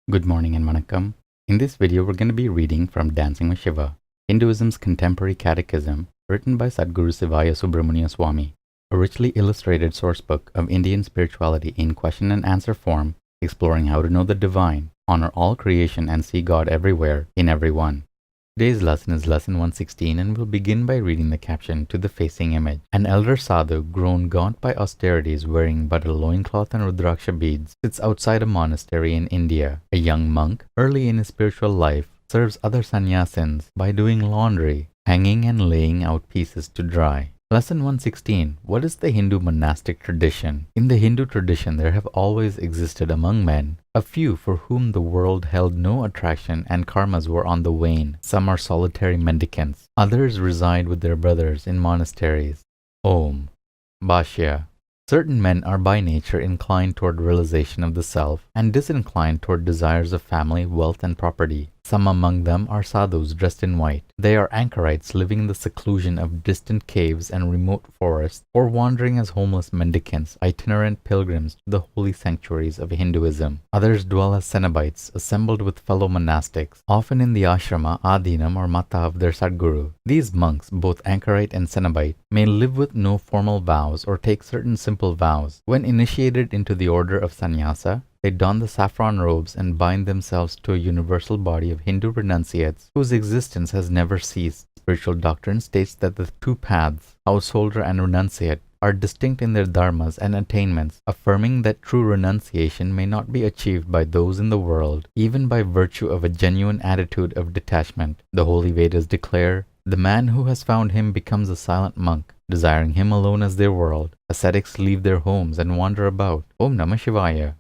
Good morning and vanakkam. In this video, we're going to be reading from Dancing with Shiva, Hinduism's contemporary catechism, written by Sadhguru Siva Subramania Swami, a richly illustrated sourcebook of Indian spirituality in question and answer form, exploring how to know the divine, honor all creation, and see God everywhere in everyone. Today's lesson is lesson 116, and we'll begin by reading the caption to the facing image. An elder sadhu, grown gaunt by austerities, wearing but a loincloth and rudraksha beads, sits outside a monastery in India. A young monk, early in his spiritual life, serves other sannyasins by doing laundry, hanging and laying out pieces to dry. Lesson 116. What is the Hindu monastic tradition? In the Hindu tradition, there have always existed among men a few for whom the world held no attraction and karmas were on the wane. Some are solitary mendicants. Others reside with their brothers in monasteries. Om. Bhashya. Certain men are by nature inclined toward realization of the self and disinclined toward desires of family, wealth, and property. Some among them are sadhus dressed in white. They are anchorites living in the seclusion of distant caves and remote forests, or wandering as homeless mendicants, itinerant pilgrims to the holy sanctuaries of Hinduism. Others dwell as cenobites, assembled with fellow monastics, often in the ashrama, adhinam, or mata of their Sadguru. These monks, both anchorite and cenobite, may live with no formal vows or take certain simple vows. When initiated into the order of sannyasa, they don the saffron robes and bind themselves to a universal body of Hindu renunciates whose existence has never ceased. Spiritual doctrine states that the two paths, householder and renunciate, are distinct in their dharmas and attainments, affirming that true renunciation may not be achieved by those in the world, even by virtue of a genuine attitude of detachment. The holy Vedas declare, "The man who has found him becomes a silent monk, desiring him alone as their world. Ascetics leave their homes and wander about." Om Namah Shivaya.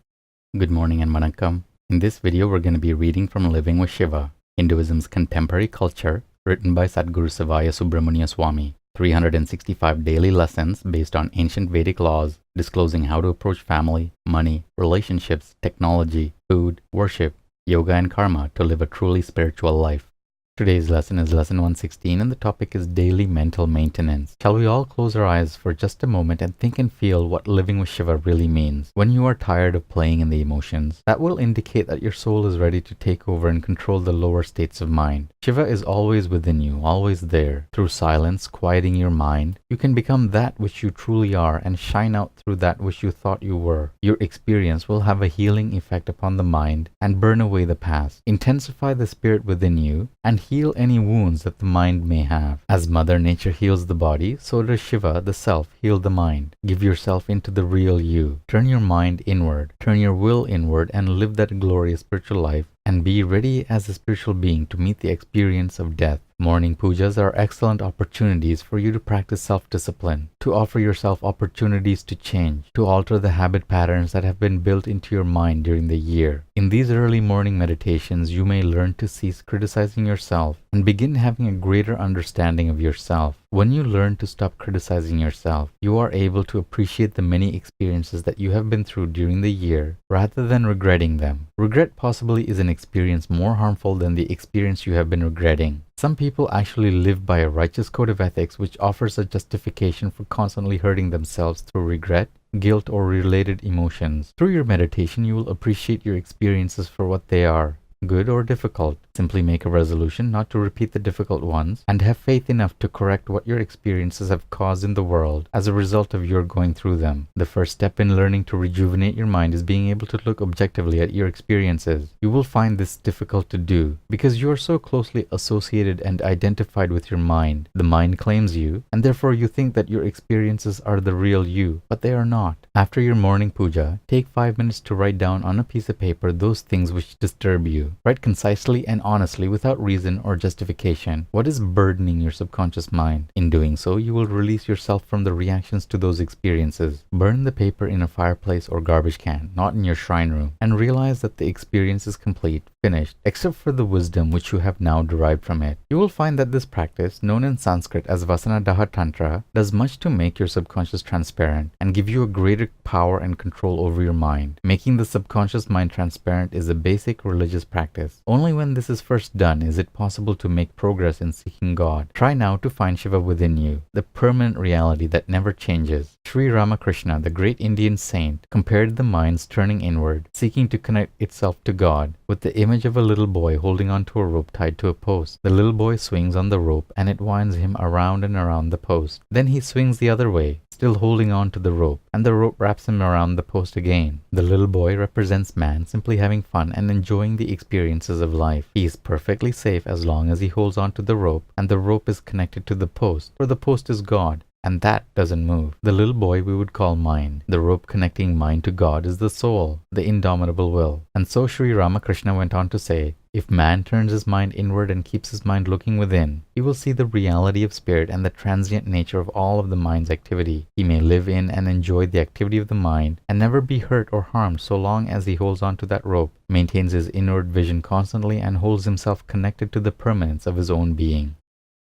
Good morning and vanakkam. In this video, we're going to be reading from Living with Shiva, Hinduism's contemporary culture, written by Sadhguru Siva Subramania Swami. 365 daily lessons based on ancient Vedic laws, disclosing how to approach family, money, relationships, technology, food, worship, yoga, and karma to live a truly spiritual life. Today's lesson is lesson 116, and the topic is daily mental maintenance. Shall we all close our eyes for just a moment and think and feel what living with Shiva really means? When you are tired of playing in the emotions, that will indicate that your soul is ready to take over and control the lower states of mind. Shiva is always within you, always there. Through silence, quieting your mind, you can become that which you truly are and shine out through that which you thought you were. Your experience will have a healing effect upon the mind and burn away the past. Intensify the spirit within you and heal any wounds that the mind may have. As Mother Nature heals the body, so does Shiva, the self, heal the mind. Give yourself into the real you. Turn your mind inward, turn your will inward, and live that glorious spiritual life, and be ready as a spiritual being to meet the experience of death. Morning pujas are excellent opportunities for you to practice self-discipline, to offer yourself opportunities to change, to alter the habit patterns that have been built into your mind during the year. In these early morning meditations, you may learn to cease criticizing yourself and begin having a greater understanding of yourself. When you learn to stop criticizing yourself, you are able to appreciate the many experiences that you have been through during the year rather than regretting them. Regret possibly is an experience more harmful than the experience you have been regretting. Some people actually live by a righteous code of ethics which offers a justification for constantly hurting themselves through regret, guilt, or related emotions. Through your meditation, you will appreciate your experiences for what they are, good or difficult. Simply make a resolution not to repeat the difficult ones and have faith enough to correct what your experiences have caused in the world as a result of your going through them. The first step in learning to rejuvenate your mind is being able to look objectively at your experiences. You will find this difficult to do because you are so closely associated and identified with your mind. The mind claims you, and therefore you think that your experiences are the real you, but they are not. After your morning puja, take 5 minutes to write down on a piece of paper those things which disturb you. Write concisely and honestly, without reason or justification, what is burdening your subconscious mind. In doing so, you will release yourself from the reactions to those experiences. Burn the paper in a fireplace or garbage can, not in your shrine room, and realize that the experience is complete, finished, except for the wisdom which you have now derived from it. You will find that this practice, known in Sanskrit as Vasanadaha Tantra, does much to make your subconscious transparent and give you a greater power and control over your mind. Making the subconscious mind transparent is a basic religious practice. Only when this is first done is it possible to make progress in seeking God. Try now to find Shiva within you, the permanent reality that never changes. Sri Ramakrishna, the great Indian saint, compared the mind's turning inward, seeking to connect itself to God, with the image of a little boy holding onto a rope tied to a post. The little boy swings on the rope and it winds him around and around the post. Then he swings the other way, still holding on to the rope, and the rope wraps him around the post again. The little boy represents man simply having fun and enjoying the experiences of life. He is perfectly safe as long as he holds on to the rope, and the rope is connected to the post, for the post is God, and that doesn't move. The little boy we would call mind. The rope connecting mind to God is the soul, the indomitable will. And so Sri Ramakrishna went on to say, if man turns his mind inward and keeps his mind looking within, he will see the reality of spirit and the transient nature of all of the mind's activity. He may live in and enjoy the activity of the mind and never be hurt or harmed so long as he holds on to that rope, maintains his inward vision constantly, and holds himself connected to the permanence of his own being.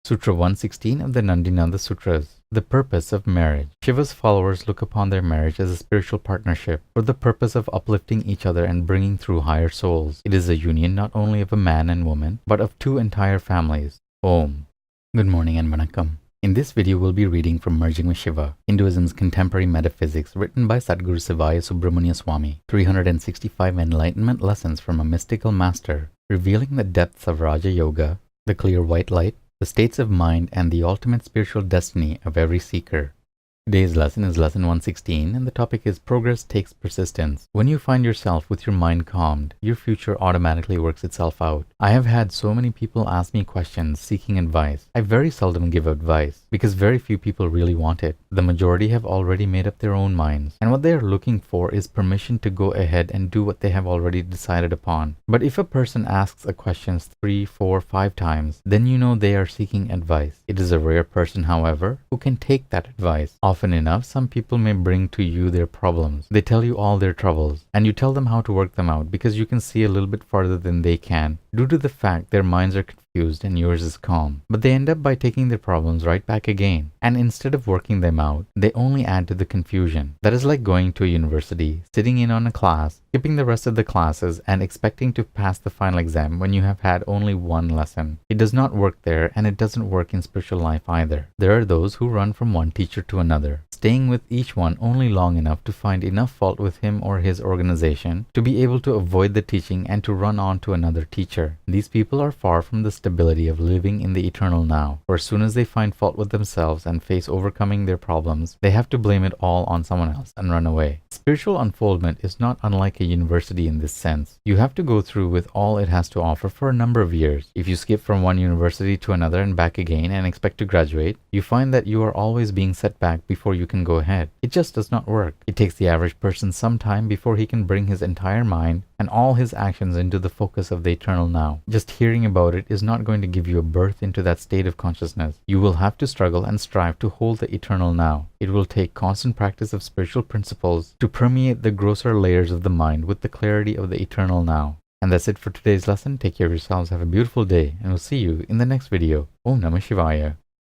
Sutra 116 of the Nandinanda Sutras. The purpose of marriage. Shiva's followers look upon their marriage as a spiritual partnership for the purpose of uplifting each other and bringing through higher souls. It is a union not only of a man and woman, but of two entire families. Om. Good morning and vanakkam. In this video, we'll be reading from Merging with Shiva, Hinduism's Contemporary Metaphysics, written by Sadguru Sivaya Subramania Swami. 365 enlightenment lessons from a mystical master, revealing the depths of Raja Yoga, the clear white light, the states of mind, and the ultimate spiritual destiny of every seeker. Today's lesson is lesson 116, and the topic is progress takes persistence. When you find yourself with your mind calmed, your future automatically works itself out. I have had so many people ask me questions seeking advice. I very seldom give advice because very few people really want it. The majority have already made up their own minds, and what they are looking for is permission to go ahead and do what they have already decided upon. But if a person asks a question 3, 4, 5 times, then you know they are seeking advice. It is a rare person, however, who can take that advice. Often enough, some people may bring to you their problems. They tell you all their troubles, and you tell them how to work them out because you can see a little bit farther than they can, due to the fact their minds are confused and yours is calm. But they end up by taking their problems right back again, and instead of working them out, they only add to the confusion. That is like going to a university, sitting in on a class, skipping the rest of the classes, and expecting to pass the final exam when you have had only one lesson. It does not work there, and it doesn't work in spiritual life either. There are those who run from one teacher to another, staying with each one only long enough to find enough fault with him or his organization to be able to avoid the teaching and to run on to another teacher. These people are far from the stability of living in the eternal now, for as soon as they find fault with themselves and face overcoming their problems, they have to blame it all on someone else and run away. Spiritual unfoldment is not unlike a university in this sense. You have to go through with all it has to offer for a number of years. If you skip from one university to another and back again and expect to graduate, you find that you are always being set back before you can go ahead. It just does not work. It takes the average person some time before he can bring his entire mind and all his actions into the focus of the eternal now. Just hearing about it is not going to give you a birth into that state of consciousness. You will have to struggle and strive to hold the eternal now. It will take constant practice of spiritual principles to permeate the grosser layers of the mind with the clarity of the eternal now. And that's it for today's lesson. Take care of yourselves, have a beautiful day, and we'll see you in the next video. Om Namah Shivaya.